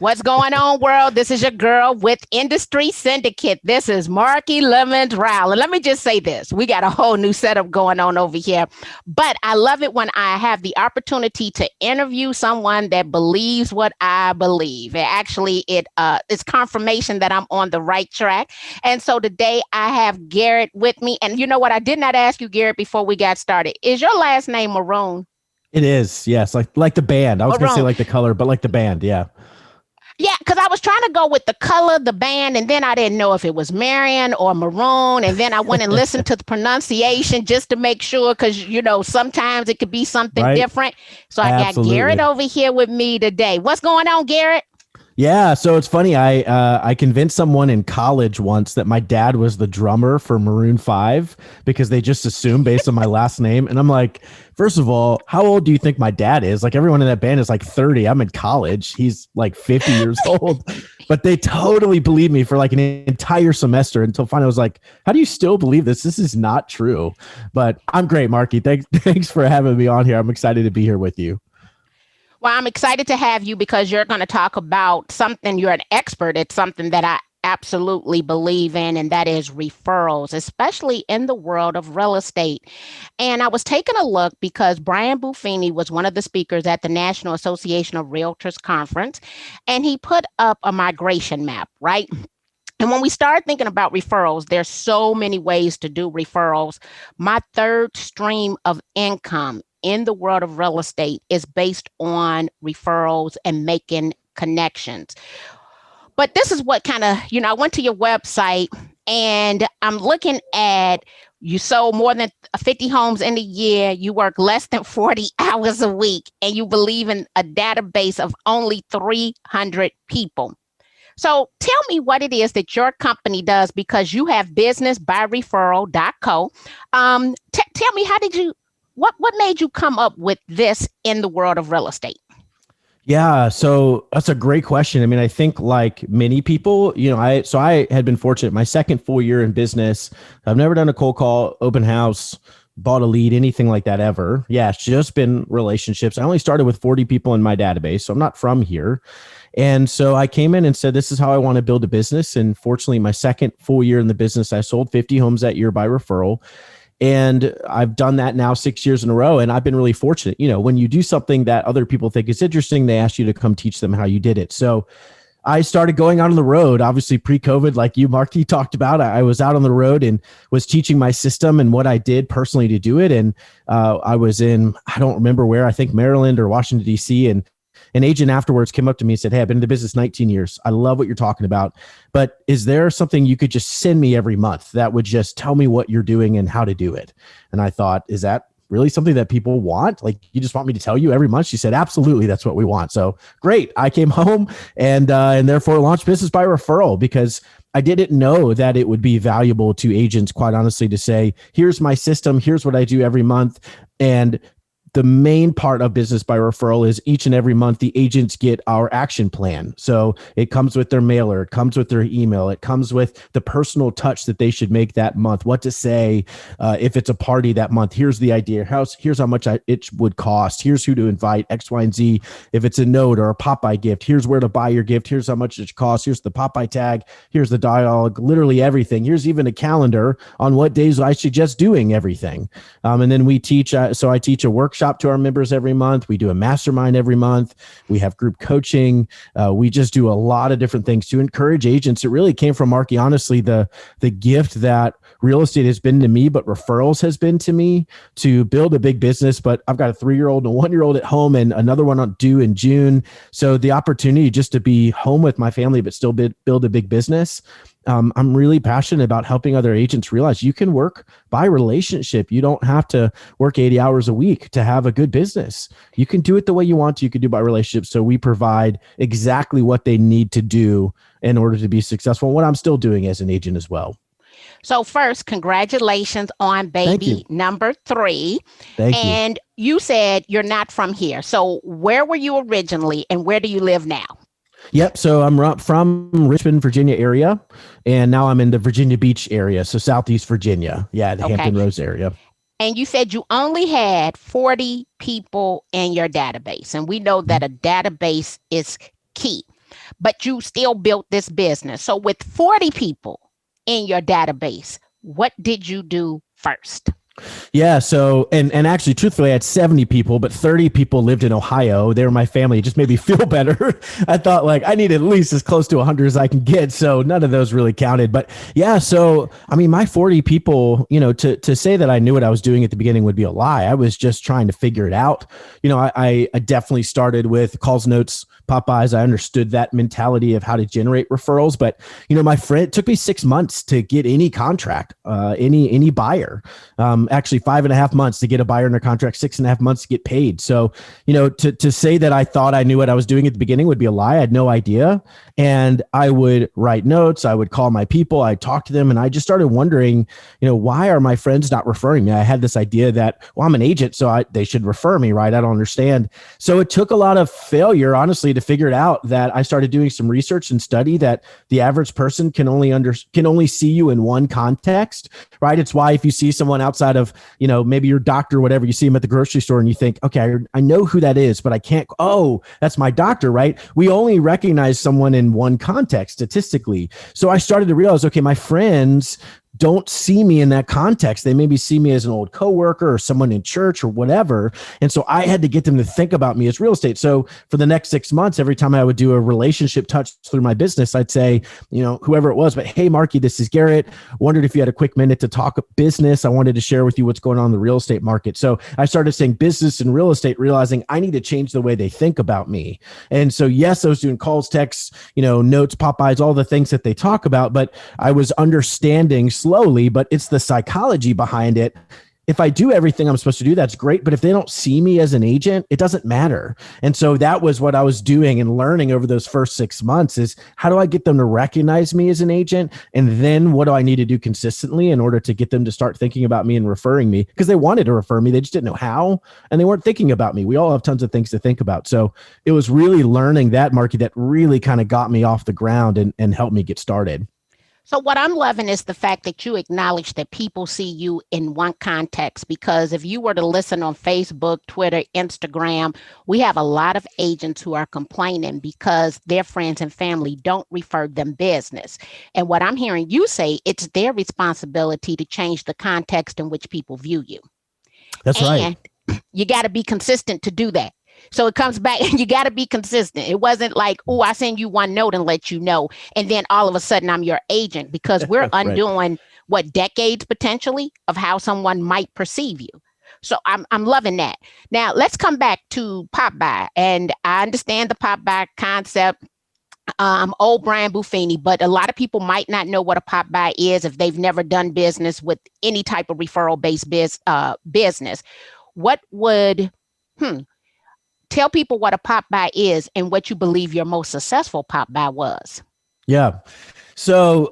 What's going on, world? This is your girl with Industry Syndicate. This is Marky Lemons-Ryhal. And let me just say this. We got a whole new setup going on over here. But I love it when I have the opportunity to interview someone that believes what I believe. And actually, it's confirmation that I'm on the right track. And so today I have Garrett with me. And you know what? I did not ask you, Garrett, before we got started. Is your last name Maroon? It is, yes, like the band. I was going to say like the color, but like the band, yeah. Yeah, because I was trying to go with the color, the band, and then I didn't know if it was Marion or Maroon. And then I went and listened to the pronunciation just to make sure, because, you know, sometimes it could be something different. So I got Garrett over here with me today. What's going on, Garrett? Yeah, so it's funny. I convinced someone in college once that my dad was the drummer for Maroon 5 because they just assumed based on my last name. And I'm like, first of all, how old do you think my dad is? Like everyone in that band is like 30. I'm in college. He's like 50 years old. But they totally believed me for like an entire semester until finally I was like, how do you still believe this? This is not true. But I'm great, Marky. Thanks for having me on here. I'm excited to be here with you. Well, I'm excited to have you because you're going to talk about something. You're an expert at something that I absolutely believe in, and that is referrals, especially in the world of real estate. And I was taking a look because Brian Buffini was one of the speakers at the National Association of Realtors conference, and he put up a migration map, right? And when we start thinking about referrals, there's so many ways to do referrals. My third stream of income in the world of real estate is based on referrals and making connections. But this is what kind of, I went to your website and I'm looking at you sold more than 50 homes in a year. You work less than 40 hours a week, and you believe in a database of only 300 people. So tell me what it is that your company does, because you have businessbyreferral.co. Tell me, what made you come up with this in the world of real estate? Yeah, so that's a great question. I mean, I think like many people, I had been fortunate. My second full year in business, I've never done a cold call, open house, bought a lead, anything like that ever. Yeah, it's just been relationships. I only started with 40 people in my database, so I'm not from here. And so I came in and said, this is how I want to build a business. And fortunately, my second full year in the business, I sold 50 homes that year by referral. And I've done that now 6 years in a row. And I've been really fortunate. When you do something that other people think is interesting, they ask you to come teach them how you did it. So I started going out on the road, obviously pre-COVID, like you, Marky, talked about. I was out on the road and was teaching my system and what I did personally to do it. And I was in, I don't remember where, I think Maryland or Washington, D.C. And an agent afterwards came up to me and said, hey, I've been in the business 19 years. I love what you're talking about, but is there something you could just send me every month that would just tell me what you're doing and how to do it? And I thought, is that really something that people want? Like, you just want me to tell you every month? She said, absolutely. That's what we want. So great. I came home and therefore launched Business by Referral, because I didn't know that it would be valuable to agents, quite honestly, to say, here's my system. Here's what I do every month. And the main part of Business by Referral is each and every month, the agents get our action plan. So it comes with their mailer, it comes with their email, it comes with the personal touch that they should make that month, what to say if it's a party that month. Here's the idea. Here's how much it would cost. Here's who to invite, X, Y, and Z. If it's a note or a Popeye gift, here's where to buy your gift. Here's how much it costs. Here's the Popeye tag. Here's the dialogue, literally everything. Here's even a calendar on what days I suggest doing everything. And then we teach. So I teach a workshop to our members every month. We do a mastermind every month. We have group coaching. We just do a lot of different things to encourage agents. It really came from, Marky, honestly, the gift that real estate has been to me, but referrals has been to me, to build a big business. But I've got a 3-year-old and a 1-year-old at home and another one due in June. So the opportunity just to be home with my family, but still build a big business. I'm really passionate about helping other agents realize you can work by relationship. You don't have to work 80 hours a week to have a good business. You can do it the way you want to. You can do by relationship. So we provide exactly what they need to do in order to be successful. What I'm still doing as an agent as well. So first, congratulations on baby number 3. Thank you. And you said you're not from here. So where were you originally and where do you live now? Yep. So I'm from Richmond, Virginia area, and now I'm in the Virginia Beach area. So Southeast Virginia. Yeah. The Hampton Roads area. And you said you only had 40 people in your database. And we know that a database is key. but you still built this business. So with 40 people in your database, what did you do first? Yeah. So, and actually, truthfully, I had 70 people, but 30 people lived in Ohio. They were my family. It just made me feel better. I thought like I need at least as close to 100 as I can get. So none of those really counted. But yeah, so I mean, my 40 people, to say that I knew what I was doing at the beginning would be a lie. I was just trying to figure it out. I definitely started with calls, notes, Popeyes. I understood that mentality of how to generate referrals, but my friend, it took me 6 months to get any contract, any buyer. Actually 5.5 months to get a buyer under contract, 6.5 months to get paid. So, to say that I thought I knew what I was doing at the beginning would be a lie. I had no idea. And I would write notes. I would call my people. I'd talk to them. And I just started wondering, why are my friends not referring me? I had this idea that, well, I'm an agent, so they should refer me, right? I don't understand. So it took a lot of failure, honestly, to figure it out. That I started doing some research and study that the average person can only see you in one context, right? It's why if you see someone outside of, maybe your doctor or whatever, you see him at the grocery store and you think, okay, I know who that is, but I can't, oh, that's my doctor, right? We only recognize someone in one context statistically. So I started to realize, okay, my friends don't see me in that context. They maybe see me as an old coworker or someone in church or whatever. And so I had to get them to think about me as real estate. So for the next 6 months, every time I would do a relationship touch through my business, I'd say, whoever it was, but hey, Marky, this is Garrett. Wondered if you had a quick minute to talk business. I wanted to share with you what's going on in the real estate market. So I started saying business and real estate, realizing I need to change the way they think about me. And so, yes, I was doing calls, texts, notes, Popeyes, all the things that they talk about, but I was understanding slowly, but it's the psychology behind it. If I do everything I'm supposed to do, that's great. But if they don't see me as an agent, it doesn't matter. And so that was what I was doing and learning over those first 6 months is how do I get them to recognize me as an agent? And then what do I need to do consistently in order to get them to start thinking about me and referring me? Because they wanted to refer me. They just didn't know how, and they weren't thinking about me. We all have tons of things to think about. So it was really learning that, Marky, that really kind of got me off the ground and helped me get started. So what I'm loving is the fact that you acknowledge that people see you in one context, because if you were to listen on Facebook, Twitter, Instagram, we have a lot of agents who are complaining because their friends and family don't refer them business. And what I'm hearing you say, it's their responsibility to change the context in which people view you. That's right. And you got to be consistent to do that. So it comes back and you got to be consistent. It wasn't like, oh, I send you one note and let you know. And then all of a sudden I'm your agent, because we're undoing decades potentially of how someone might perceive you. So I'm loving that. Now let's come back to pop buy. And I understand the pop buy concept. Old Brian Buffini, but a lot of people might not know what a pop buy is if they've never done business with any type of referral based business. What would, tell people what a pop buy is and what you believe your most successful pop buy was. Yeah. So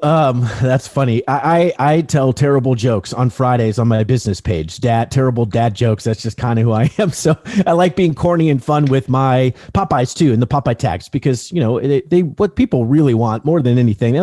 that's funny. I tell terrible jokes on Fridays on my business page. Terrible dad jokes. That's just kind of who I am. So I like being corny and fun with my Popeyes too, and the Popeye tags, because they what people really want more than anything.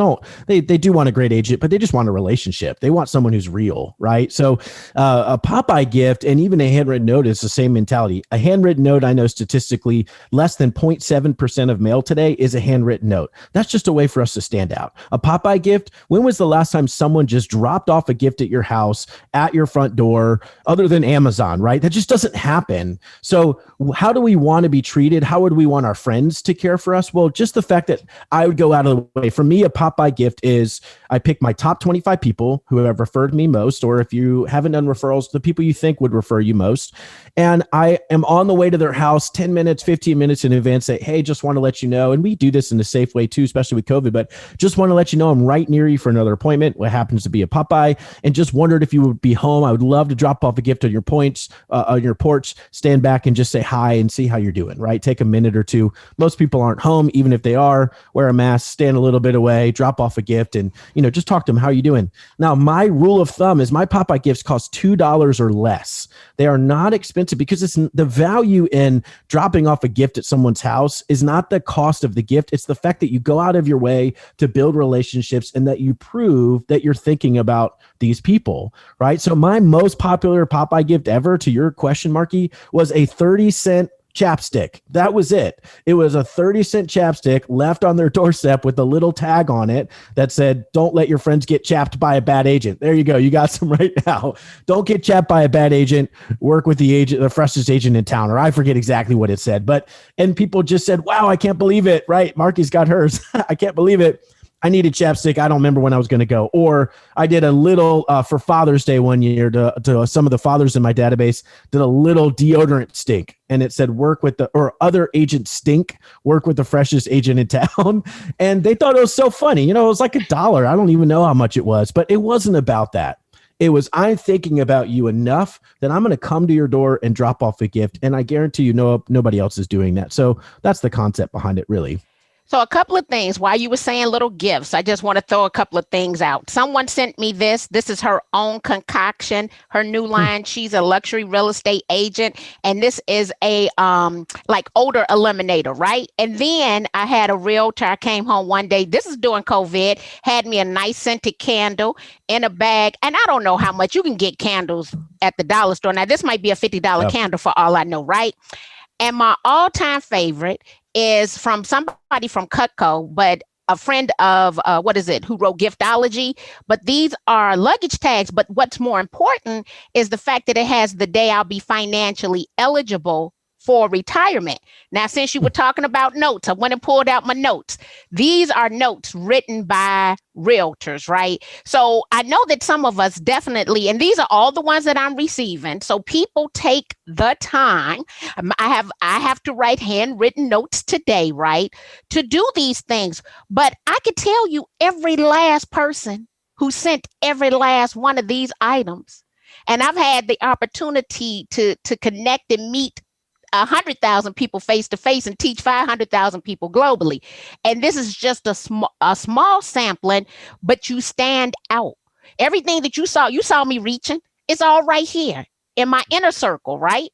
They do want a great agent, but they just want a relationship. They want someone who's real, right? So a Popeye gift and even a handwritten note is the same mentality. A handwritten note, I know statistically less than 0.7% of mail today is a handwritten note. That's just a way for us to stand out. A Popeye gift, when was the last time someone just dropped off a gift at your house, at your front door, other than Amazon, right? That just doesn't happen. So how do we want to be treated? How would we want our friends to care for us? Well, just the fact that I would go out of the way. For me, a Popeye gift is I pick my top 25 people who have referred me most, or if you haven't done referrals, the people you think would refer you most. And I am on the way to their house 10 minutes, 15 minutes in advance, say, hey, just want to let you know. And we do this in a safe way too, especially with COVID, but just want to let you know I'm right near you for another appointment. What happens to be a Popeye, and just wondered if you would be home. I would love to drop off a gift on your porch, stand back and just say hi and see how you're doing, right? Take a minute or two. Most people aren't home. Even if they are, wear a mask, stand a little bit away, drop off a gift, and just talk to them. How are you doing? Now, my rule of thumb is my Popeye gifts cost $2 or less. They are not expensive because it's the value in dropping off a gift at someone's house is not the cost of the gift. It's the fact that you go out of your way to build relationships and that you prove that you're thinking about these people, right? So my most popular Popeye gift ever, to your question, Marky, was a 30-cent chapstick. That was it. It was a 30-cent chapstick left on their doorstep with a little tag on it that said, don't let your friends get chapped by a bad agent. There you go. You got some right now. Don't get chapped by a bad agent. Work with the freshest agent in town. Or I forget exactly what it said. And people just said, wow, I can't believe it. Right. Marky's got hers. I can't believe it. I needed chapstick. I don't remember when I was going to go. Or I did a little for Father's Day one year to some of the fathers in my database, did a little deodorant stink. And it said, other agents stink, work with the freshest agent in town. And they thought it was so funny. It was like $1. I don't even know how much it was, but it wasn't about that. It was, I'm thinking about you enough that I'm going to come to your door and drop off a gift. And I guarantee you nobody else is doing that. So that's the concept behind it, really. So a couple of things while you were saying little gifts, I just want to throw a couple of things out. Someone sent me this. This is her own concoction, her new line. She's a luxury real estate agent. And this is a like odor eliminator, right? And then I had a realtor. I came home one day. This is during COVID, had me a nice scented candle in a bag. And I don't know how much you can get candles at the dollar store. Now, this might be a $50 candle for all I know, right? And my all-time favorite is from somebody from Cutco, but a friend of, who wrote Giftology. But these are luggage tags. But what's more important is the fact that it has the day I'll be financially eligible for retirement. Now, since you were talking about notes, I went and pulled out my notes. These are notes written by realtors, right? So I know that some of us definitely, and these are all the ones that I'm receiving. So people take the time. I have to write handwritten notes today, right? To do these things. But I could tell you every last person who sent every last one of these items. And I've had the opportunity to connect and meet 100,000 people face to face and teach 500,000 people globally. And this is just a small sampling, but you stand out. Everything that you saw me reaching, it's all right here in my inner circle, right?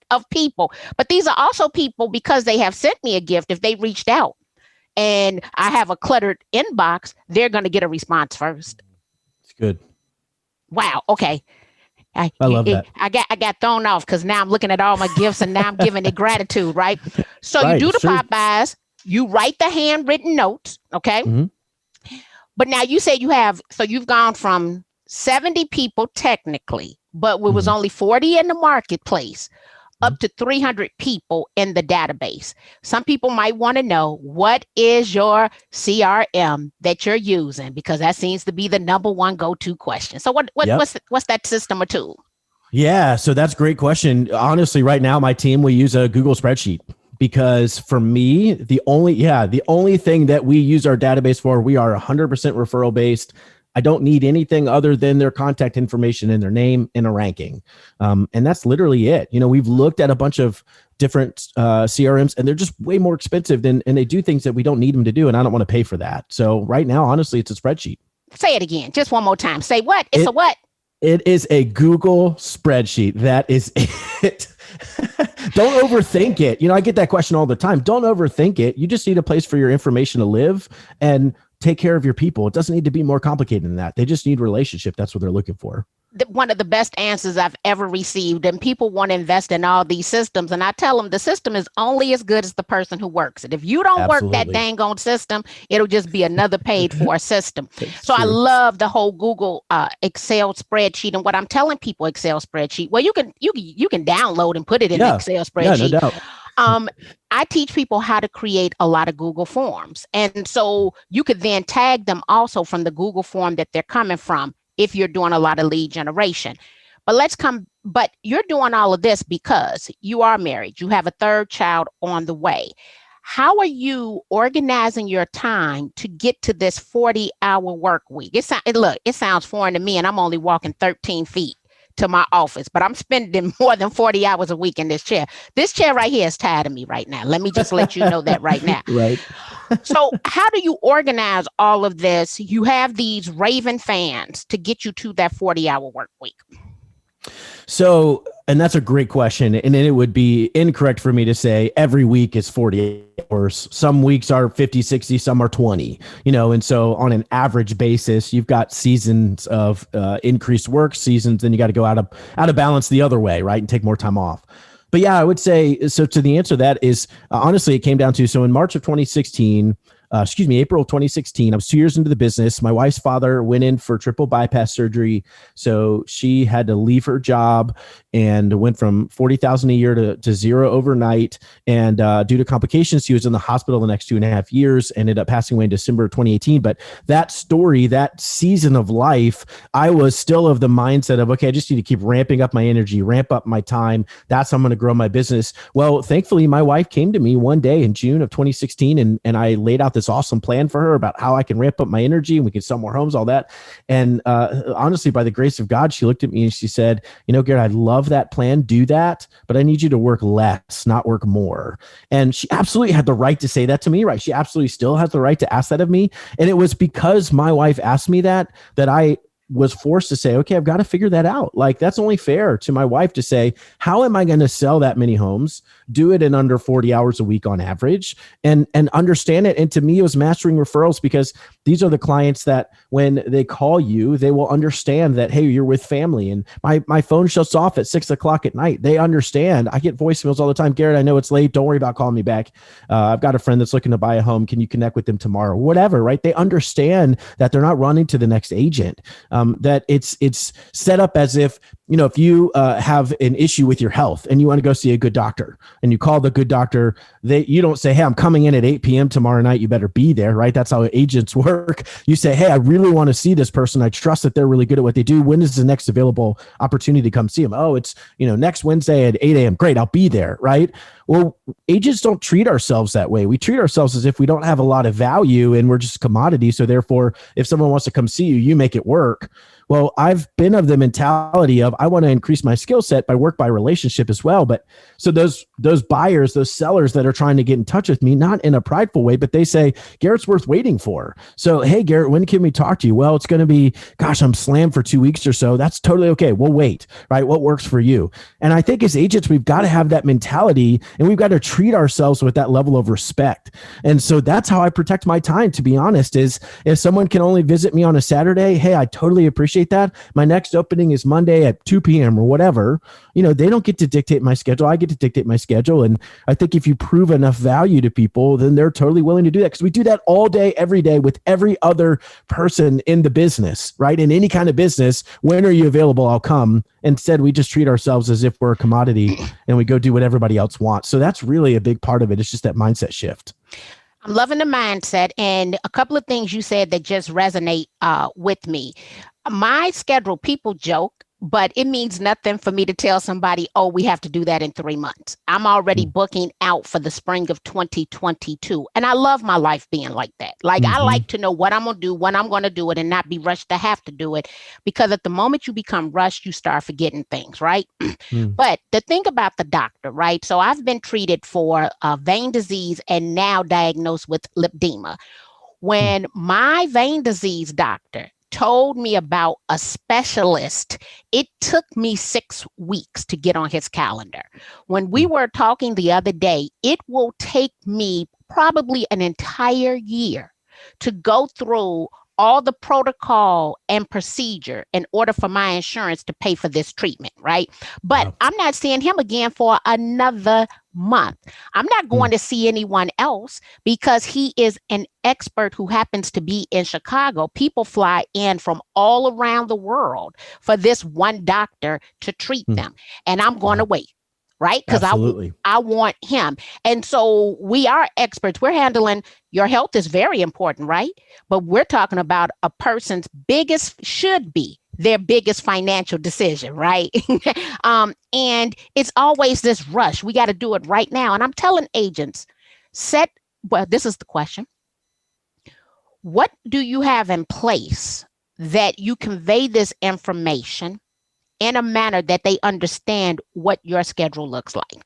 Of people. But these are also people, because they have sent me a gift, if they reached out and I have a cluttered inbox, they're going to get a response first. It's good. Wow. Okay. I love that. I got thrown off because now I'm looking at all my gifts and now I'm giving it gratitude, right? So right, you do the Popeyes, you write the handwritten notes, okay? Mm-hmm. But now you say you've gone from 70 people technically, but it was only 40 in the marketplace, up to 300 people in the database. Some people might want to know, what is your CRM that you're using? Because that seems to be the number one go-to question. So what's that system or tool? Yeah, so that's a great question. Honestly, right now, my team, we use a Google spreadsheet, because for me, the only thing that we use our database for, we are 100% referral based. I don't need anything other than their contact information and their name and a ranking. And that's literally it. We've looked at a bunch of different CRMs, and they're just way more expensive and they do things that we don't need them to do. And I don't want to pay for that. So right now, honestly, it's a spreadsheet. Say it again. Just one more time. Say what? It's a what? It is a Google spreadsheet. That is it. Don't overthink it. I get that question all the time. Don't overthink it. You just need a place for your information to live and take care of your people. It doesn't need to be more complicated than that. They just need relationship. That's what they're looking for. One of the best answers I've ever received, and people want to invest in all these systems. And I tell them the system is only as good as the person who works it. If you don't work that dang on system, it'll just be another paid for system. So true. I love the whole Google Excel spreadsheet. And what I'm telling people, Excel spreadsheet, well, you can download and put it in Excel spreadsheet. Yeah, no doubt. I teach people how to create a lot of Google forms. And so you could then tag them also from the Google form that they're coming from if you're doing a lot of lead generation. But you're doing all of this because you are married. You have a third child on the way. How are you organizing your time to get to this 40-hour work week? It sounds foreign to me, and I'm only walking 13 feet to my office, but I'm spending more than 40 hours a week in this chair. This chair right here is tired of me right now. Let me just let you know that right now. Right. So how do you organize all of this? You have these raving fans to get you to that 40-hour work week. So, and that's a great question. And it would be incorrect for me to say every week is 40 hours. Some weeks are 50, 60, some are 20, and so on an average basis, you've got seasons of increased work seasons, and you got to go out of balance the other way, right? And take more time off. But yeah, I would say, so to the answer to that is, honestly, it came down to, so in March of 2016, April of 2016, I was 2 years into the business. My wife's father went in for triple bypass surgery. So she had to leave her job and went from 40,000 a year to zero overnight. And due to complications, she was in the hospital the next 2.5 years, ended up passing away in December of 2018. But that story, that season of life, I was still of the mindset of, okay, I just need to keep ramping up my energy, ramp up my time. That's how I'm going to grow my business. Well, thankfully, my wife came to me one day in June of 2016, and I laid out this awesome plan for her about how I can ramp up my energy and we can sell more homes, all that. And honestly, by the grace of God, she looked at me and she said, Garrett, I love that plan. Do that, but I need you to work less, not work more. And she absolutely had the right to say that to me, right? She absolutely still has the right to ask that of me. And it was because my wife asked me that I was forced to say, okay, I've got to figure that out. Like, that's only fair to my wife to say, how am I going to sell that many homes, do it in under 40 hours a week on average, and understand it. And to me, it was mastering referrals, because these are the clients that when they call you, they will understand that, hey, you're with family, and my phone shuts off at 6:00 at night. They understand. I get voicemails all the time. Garrett, I know it's late. Don't worry about calling me back. I've got a friend that's looking to buy a home. Can you connect with them tomorrow? Whatever, right? They understand that they're not running to the next agent. That it's set up as if, if you have an issue with your health and you want to go see a good doctor and you call the good doctor, you don't say, hey, I'm coming in at 8 p.m. tomorrow night. You better be there, right? That's how agents work. You say, hey, I really want to see this person. I trust that they're really good at what they do. When is the next available opportunity to come see them? Oh, it's, next Wednesday at 8 a.m. Great. I'll be there, right? Well, agents don't treat ourselves that way. We treat ourselves as if we don't have a lot of value and we're just a commodity. So therefore, if someone wants to come see you, you make it work. Well, I've been of the mentality of, I want to increase my skill set by work by relationship as well. But so those buyers, those sellers that are trying to get in touch with me, not in a prideful way, but they say, Garrett's worth waiting for. So, hey, Garrett, when can we talk to you? Well, it's going to be, gosh, I'm slammed for 2 weeks or so. That's totally okay. We'll wait, right? What works for you? And I think as agents, we've got to have that mentality, and we've got to treat ourselves with that level of respect. And so that's how I protect my time, to be honest, is if someone can only visit me on a Saturday, hey, I totally appreciate that. My next opening is Monday at 2 p.m. or whatever. They don't get to dictate my schedule. I get to dictate my schedule. And I think if you prove enough value to people, then they're totally willing to do that, because we do that all day, every day with every other person in the business, right? In any kind of business, when are you available? I'll come. Instead, we just treat ourselves as if we're a commodity and we go do what everybody else wants. So that's really a big part of it. It's just that mindset shift. I'm loving the mindset, and a couple of things you said that just resonate with me. My schedule, people joke, but it means nothing for me to tell somebody, oh, we have to do that in 3 months. I'm already booking out for the spring of 2022. And I love my life being like that. Like, I like to know what I'm going to do, when I'm going to do it, and not be rushed to have to do it. Because at the moment you become rushed, you start forgetting things, right? But the thing about the doctor, right? So I've been treated for vein disease and now diagnosed with lipedema. When my vein disease doctor told me about a specialist, it took me 6 weeks to get on his calendar. When we were talking the other day, it will take me probably an entire year to go through all the protocol and procedure in order for my insurance to pay for this treatment, right? But I'm not seeing him again for another month. I'm not going to see anyone else because he is an expert who happens to be in Chicago. People fly in from all around the world for this one doctor to treat them. And I'm going to wait. Right? Because I want him. And so we are experts. We're handling, your health is very important, right? But we're talking about a person's should be their biggest financial decision, right? And it's always this rush. We got to do it right now. And I'm telling agents, this is the question. What do you have in place that you convey this information in a manner that they understand what your schedule looks like?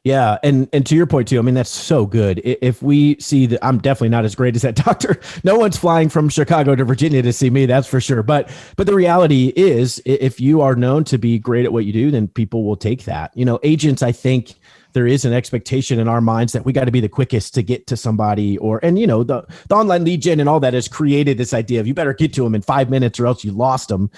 Yeah. And to your point too, I mean, that's so good. If we see that, I'm definitely not as great as that doctor. No one's flying from Chicago to Virginia to see me, that's for sure. But the reality is, if you are known to be great at what you do, then people will take that. Agents, I think there is an expectation in our minds that we got to be the quickest to get to somebody, the online lead gen and all that has created this idea of you better get to them in 5 minutes or else you lost them.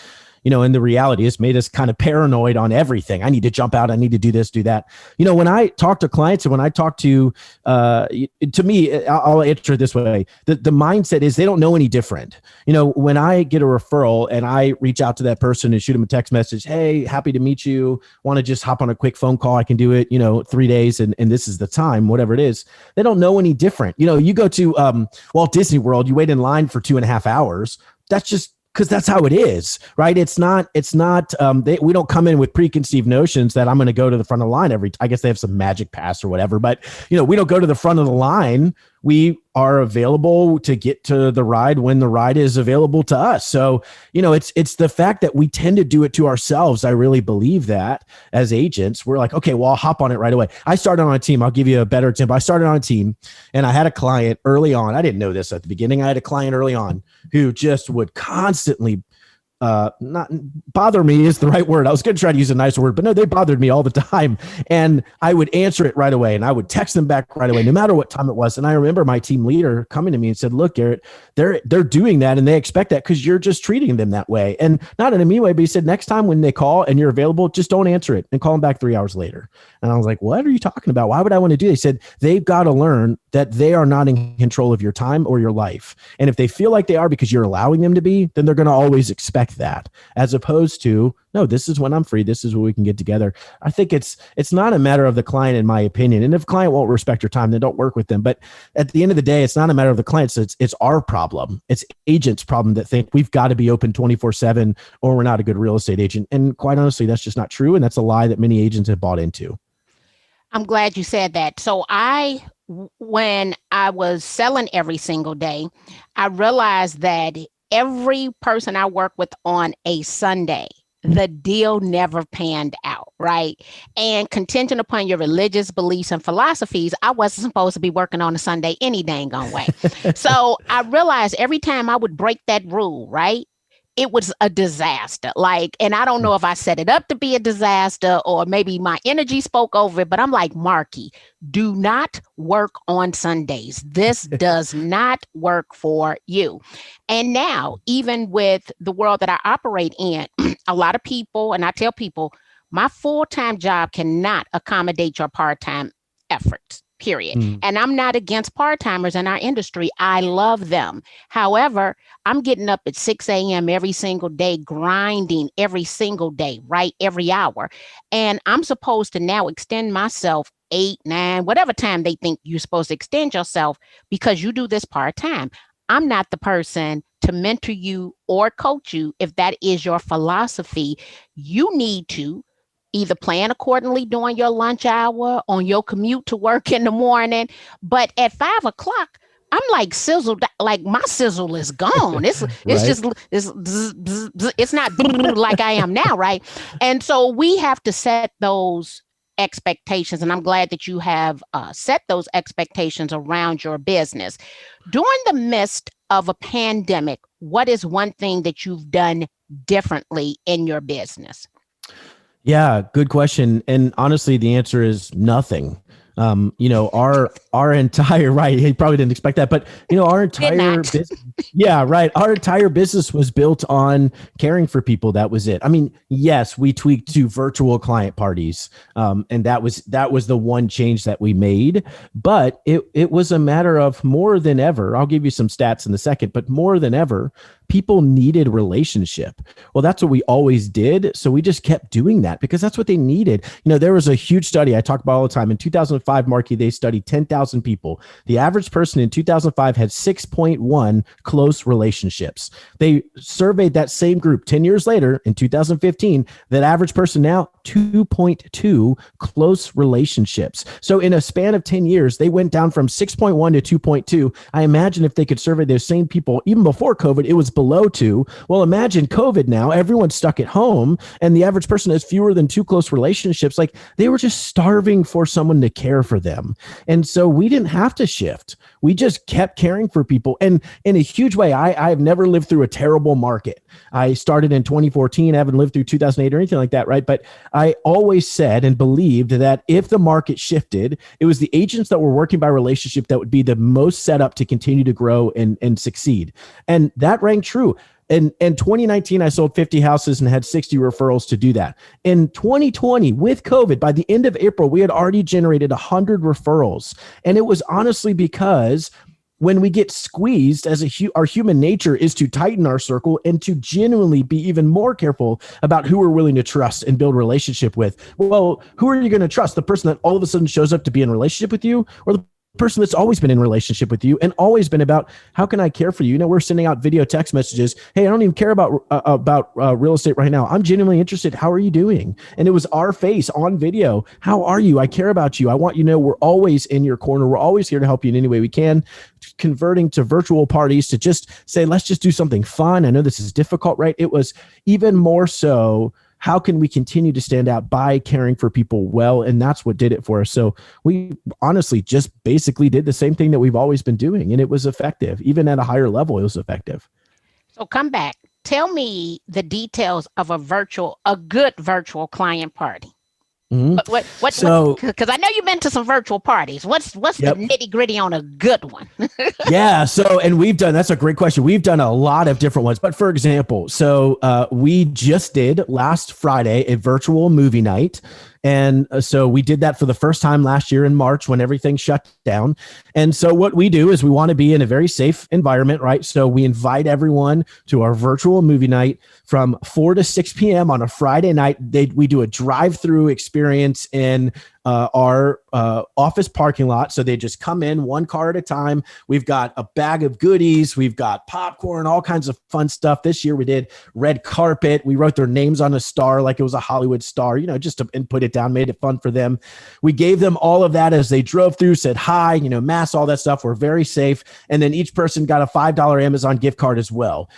and the reality is made us kind of paranoid on everything. I need to jump out. I need to do this, do that. When I talk to clients and when I talk to me, I'll answer it this way. The mindset is they don't know any different. When I get a referral and I reach out to that person and shoot them a text message, hey, happy to meet you. Want to just hop on a quick phone call? I can do it, 3 days and this is the time, whatever it is. They don't know any different. You go to Walt Disney World, you wait in line for 2.5 hours. That's just because that's how it is, right? We don't come in with preconceived notions that I'm going to go to the front of the line I guess they have some magic pass or whatever, but we don't go to the front of the line. We are available to get to the ride when the ride is available to us. So, it's the fact that we tend to do it to ourselves. I really believe that as agents, we're like, okay, well, I'll hop on it right away. I started on a team. I'll give you a better example. I started on a team and I had a client early on. I didn't know this at the beginning. I had a client early on who just would constantly not bother me is the right word. I was going to try to use a nicer word, but no, they bothered me all the time. And I would answer it right away and I would text them back right away, no matter what time it was. And I remember my team leader coming to me and said, look, Garrett, they're doing that and they expect that because you're just treating them that way. And not in a mean way, but he said, next time when they call and you're available, just don't answer it and call them back 3 hours later. And I was like, what are you talking about? Why would I want to do that? He said, they've got to learn that they are not in control of your time or your life. And if they feel like they are because you're allowing them to be, then they're going to always expect that, as opposed to, no, this is when I'm free. This is when we can get together. I think it's not a matter of the client, in my opinion. And if a client won't respect your time, then don't work with them. But at the end of the day, it's not a matter of the clients. It's our problem. It's agents' problem that think we've got to be open 24/7 or we're not a good real estate agent. And quite honestly, that's just not true. And that's a lie that many agents have bought into. I'm glad you said that. So when I was selling every single day, I realized that every person I work with on a Sunday, the deal never panned out, right? And contingent upon your religious beliefs and philosophies, I wasn't supposed to be working on a Sunday any dang on way. So I realized every time I would break that rule, right? It was a disaster. And I don't know if I set it up to be a disaster or maybe my energy spoke over it, but I'm like, Marky, do not work on Sundays. This does not work for you. And now, even with the world that I operate in, a lot of people, and I tell people, my full-time job cannot accommodate your part-time efforts. Period. And I'm not against part-timers in our industry. I love them. However, I'm getting up at 6 a.m. every single day, grinding every single day, right? Every hour. And I'm supposed to now extend myself 8, 9, whatever time they think you're supposed to extend yourself because you do this part-time. I'm not the person to mentor you or coach you if that is your philosophy. You need to either plan accordingly during your lunch hour, on your commute to work in the morning. But at 5 o'clock, I'm like sizzled, like my sizzle is gone. It's Right. it's not like I am now, right? And so we have to set those expectations. And I'm glad that you have set those expectations around your business. During the midst of a pandemic, what is one thing that you've done differently in your business? Yeah, good question. And honestly, the answer is nothing. Our entire right. He probably didn't expect that, but our entire business. Yeah, right. Our entire business was built on caring for people. That was it. I mean, yes, we tweaked to virtual client parties, and that was the one change that we made. But it was a matter of more than ever. I'll give you some stats in a second, but more than ever, people needed relationship. Well, that's what we always did. So we just kept doing that because that's what they needed. There was a huge study I talk about all the time. In 2005, Marky, they studied 10,000 people. The average person in 2005 had 6.1 close relationships. They surveyed that same group 10 years later in 2015. That average person now 2.2 close relationships. So in a span of 10 years, they went down from 6.1 to 2.2. I imagine if they could survey those same people, even before COVID, it was below 2. Well, imagine COVID now, everyone's stuck at home and the average person has fewer than 2 close relationships. Like they were just starving for someone to care for them. And so we didn't have to shift. We just kept caring for people. And in a huge way, I've never lived through a terrible market. I started in 2014. I haven't lived through 2008 or anything like that, right? But I always said and believed that if the market shifted, it was the agents that were working by relationship that would be the most set up to continue to grow and succeed. And that rang true. In 2019, I sold 50 houses and had 60 referrals to do that. In 2020, with COVID, by the end of April, we had already generated 100 referrals. And it was honestly because when we get squeezed our human nature is to tighten our circle and to genuinely be even more careful about who we're willing to trust and build relationship with. Well, who are you going to trust? The person that all of a sudden shows up to be in relationship with you, or the person that's always been in relationship with you and always been about how can I care for you? You know, we're sending out video text messages. Hey, I don't even care about real estate right now. I'm genuinely interested. How are you doing? And it was our face on video. How are you? I care about you. I want you to know we're always in your corner. We're always here to help you in any way we can. Converting to virtual parties to just say, let's just do something fun. I know this is difficult, right? It was even more so, how can we continue to stand out by caring for people well? And that's what did it for us. So we honestly just basically did the same thing that we've always been doing. And it was effective. Even at a higher level, it was effective. So come back. Tell me the details of a good virtual client party. So, because I know you've been to some virtual parties. What's the nitty gritty on a good one? Yeah. So, and that's a great question. We've done a lot of different ones, but for example, we just did last Friday a virtual movie night. And so we did that for the first time last year in March when everything shut down. And so what we do is we want to be in a very safe environment, right? So we invite everyone to our virtual movie night from 4 to 6 p.m. on a Friday night. We do a drive-through experience in our office parking lot. So they just come in one car at a time. We've got a bag of goodies. We've got popcorn, all kinds of fun stuff. This year we did red carpet. We wrote their names on a star like it was a Hollywood star, just to input it down, made it fun for them. We gave them all of that as they drove through, said hi, masks, all that stuff. We're very safe. And then each person got a $5 Amazon gift card as well.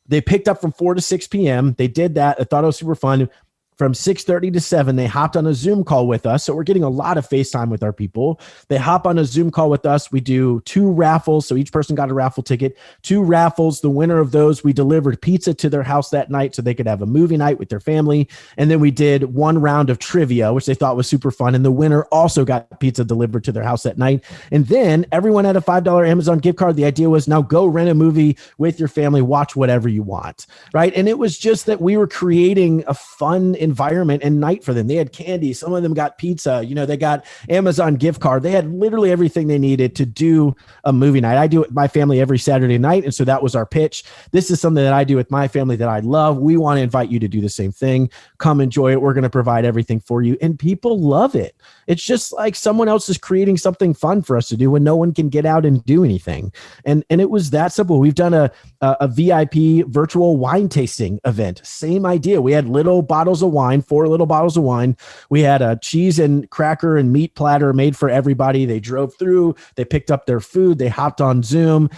They picked up from 4 to 6 p.m. They did that. I thought it was super fun. From 6:30 to 7, they hopped on a Zoom call with us. So we're getting a lot of FaceTime with our people. They hop on a Zoom call with us. We do 2 raffles. So each person got a raffle ticket, 2 raffles. The winner of those, we delivered pizza to their house that night so they could have a movie night with their family. And then we did 1 round of trivia, which they thought was super fun. And the winner also got pizza delivered to their house that night. And then everyone had a $5 Amazon gift card. The idea was now go rent a movie with your family, watch whatever you want, right? And it was just that we were creating a fun environment and night for them. They had candy. Some of them got pizza. They got Amazon gift card. They had literally everything they needed to do a movie night. I do it with my family every Saturday night. And so that was our pitch. This is something that I do with my family that I love. We want to invite you to do the same thing. Come enjoy it. We're going to provide everything for you. And people love it. It's just like someone else is creating something fun for us to do when no one can get out and do anything. And it was that simple. We've done a VIP virtual wine tasting event. Same idea. We had little bottles of wine, 4 little bottles of wine. We had a cheese and cracker and meat platter made for everybody. They drove through, they picked up their food, they hopped on Zoom.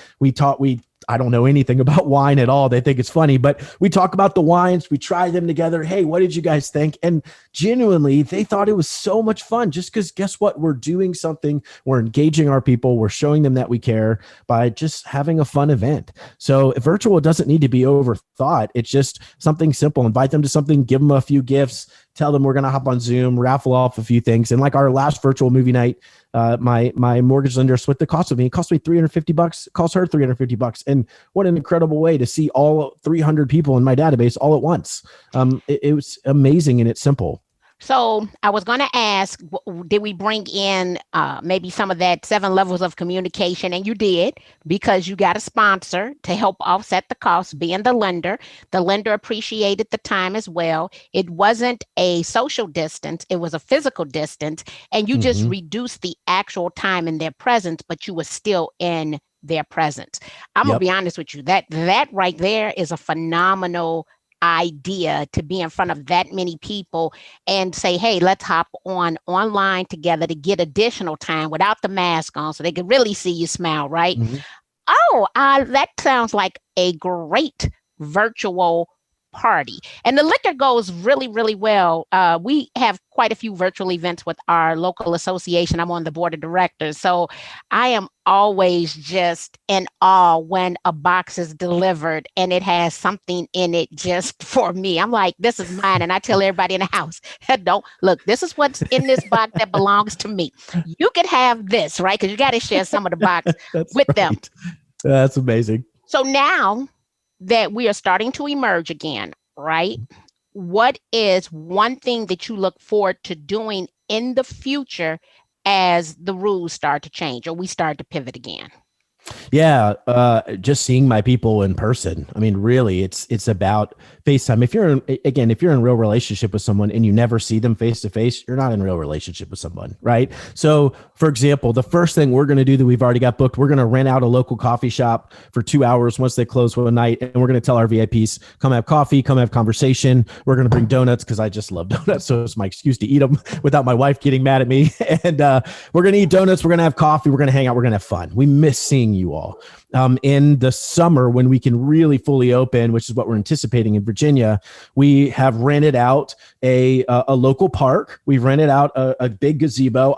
I don't know anything about wine at all. They think it's funny, but we talk about the wines. We try them together. Hey, what did you guys think? And genuinely, they thought it was so much fun just because guess what? We're doing something. We're engaging our people. We're showing them that we care by just having a fun event. So virtual doesn't need to be overthought. It's just something simple. Invite them to something, give them a few gifts, tell them we're going to hop on Zoom, raffle off a few things. And like our last virtual movie night, my mortgage lender split the cost with me. It cost me $350. It cost her $350. And what an incredible way to see all 300 people in my database all at once. It was amazing and it's simple. So I was going to ask, did we bring in maybe some of that 7 levels of communication? And you did, because you got a sponsor to help offset the cost, being the lender. The lender appreciated the time as well. It wasn't a social distance. It was a physical distance. And you just reduced the actual time in their presence, but you were still in their presence. I'm going to be honest with you. That right there is a phenomenal idea, to be in front of that many people and say, hey, let's hop online together to get additional time without the mask on so they can really see you smile, right? That sounds like a great virtual party. And the liquor goes really, really well. We have quite a few virtual events with our local association. I'm on the board of directors. So I am always just in awe when a box is delivered and it has something in it just for me. I'm like, this is mine. And I tell everybody in the house, don't look, this is what's in this box that belongs to me. You could have this, right? Because you got to share some of the box with them. That's amazing. So now that we are starting to emerge again, right? What is one thing that you look forward to doing in the future as the rules start to change or we start to pivot again? Yeah, just seeing my people in person. I mean, really, it's about FaceTime. If you're in real relationship with someone and you never see them face to face, you're not in real relationship with someone, right? So, for example, the first thing we're going to do that we've already got booked, we're going to rent out a local coffee shop for 2 hours once they close one night, and we're going to tell our VIPs, come have coffee, come have conversation. We're going to bring donuts because I just love donuts, so it's my excuse to eat them without my wife getting mad at me. And we're going to eat donuts. We're going to have coffee. We're going to hang out. We're going to have fun. We miss seeing you all. In the summer, when we can really fully open, which is what we're anticipating in Virginia, we have rented out a local park. We've rented out a big gazebo.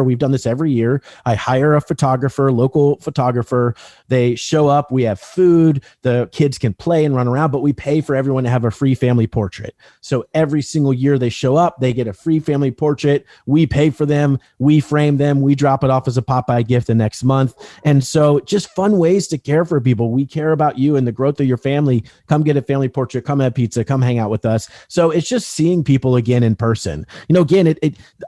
We've done this every year. I hire a photographer, local photographer. They show up. We have food. The kids can play and run around, but we pay for everyone to have a free family portrait. So every single year they show up, they get a free family portrait. We pay for them. We frame them. We drop it off as a Popeye gift the next month. And so just fun ways to care for people. We care about you and the growth of your family. Come get a family portrait, come have pizza, come hang out with us. So it's just seeing people again in person. Again,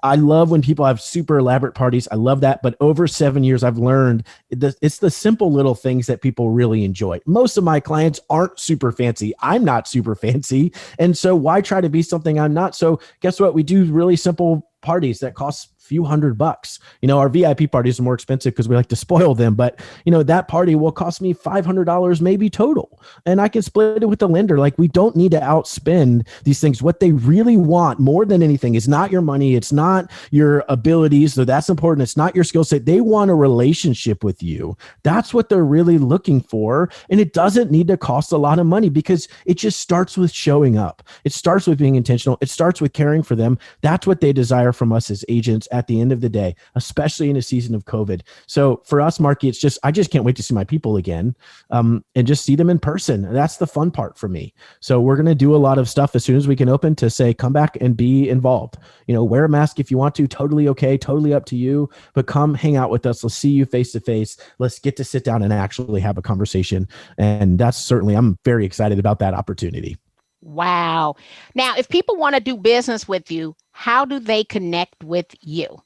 I love when people have super elaborate parties. I love that. But over 7 years, I've learned it's the simple little things that people really enjoy. Most of my clients aren't super fancy. I'm not super fancy. And so why try to be something I'm not? So guess what? We do really simple parties that cost few $100. Our VIP parties are more expensive because we like to spoil them, but that party will cost me $500 maybe total, and I can split it with the lender. Like, we don't need to outspend these things. What they really want more than anything is not your money. It's not your abilities, though that's important. It's not your skill set. They want a relationship with you. That's what they're really looking for. And it doesn't need to cost a lot of money because it just starts with showing up. It starts with being intentional. It starts with caring for them. That's what they desire from us as agents at the end of the day, especially in a season of COVID. So for us, Marky, I just can't wait to see my people again, and just see them in person. That's the fun part for me. So we're going to do a lot of stuff as soon as we can open to say, come back and be involved. Wear a mask if you want to, totally okay, totally up to you, but come hang out with us. Let's see you face to face. Let's get to sit down and actually have a conversation. And I'm very excited about that opportunity. Wow. Now, if people want to do business with you, how do they connect with you?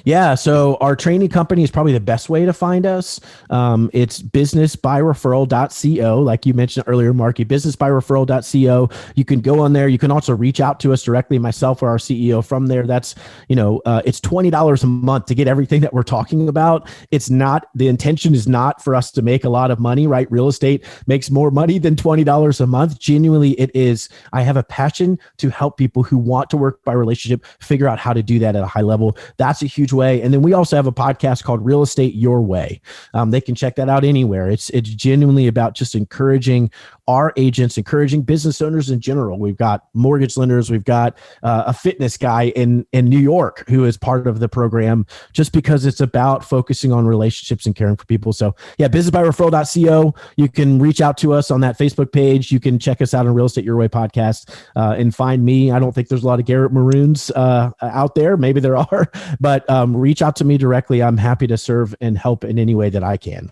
Yeah. So our training company is probably the best way to find us. It's businessbyreferral.co. Like you mentioned earlier, Marky, businessbyreferral.co. You can go on there. You can also reach out to us directly, myself or our CEO from there. That's, it's $20 a month to get everything that we're talking about. The intention is not for us to make a lot of money, right? Real estate makes more money than $20 a month. Genuinely, it is. I have a passion to help people who want to work by relationship figure out how to do that at a high level. That's a huge way. And then we also have a podcast called Real Estate Your Way. They can check that out anywhere. It's genuinely about just encouraging our agents, encouraging business owners in general. We've got mortgage lenders. We've got a fitness guy in New York who is part of the program, just because it's about focusing on relationships and caring for people. So yeah, businessbyreferral.co. You can reach out to us on that Facebook page. You can check us out on Real Estate Your Way podcast and find me. I don't think there's a lot of Garrett Maroons out there. Maybe there are, but reach out to me directly. I'm happy to serve and help in any way that I can.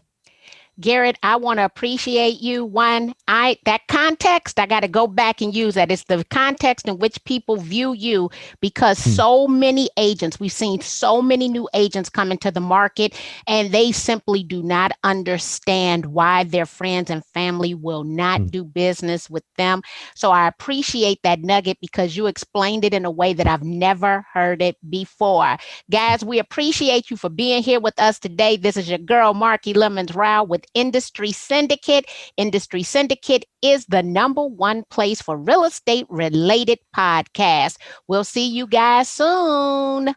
Garrett, I want to appreciate you. That context, I got to go back and use that. It's the context in which people view you, because so many agents, we've seen so many new agents come into the market, and they simply do not understand why their friends and family will not do business with them. So I appreciate that nugget because you explained it in a way that I've never heard it before. Guys, we appreciate you for being here with us today. This is your girl, Marky Lemons-Ryhal with Industry Syndicate. Industry Syndicate is the #1 place for real estate related podcasts. We'll see you guys soon.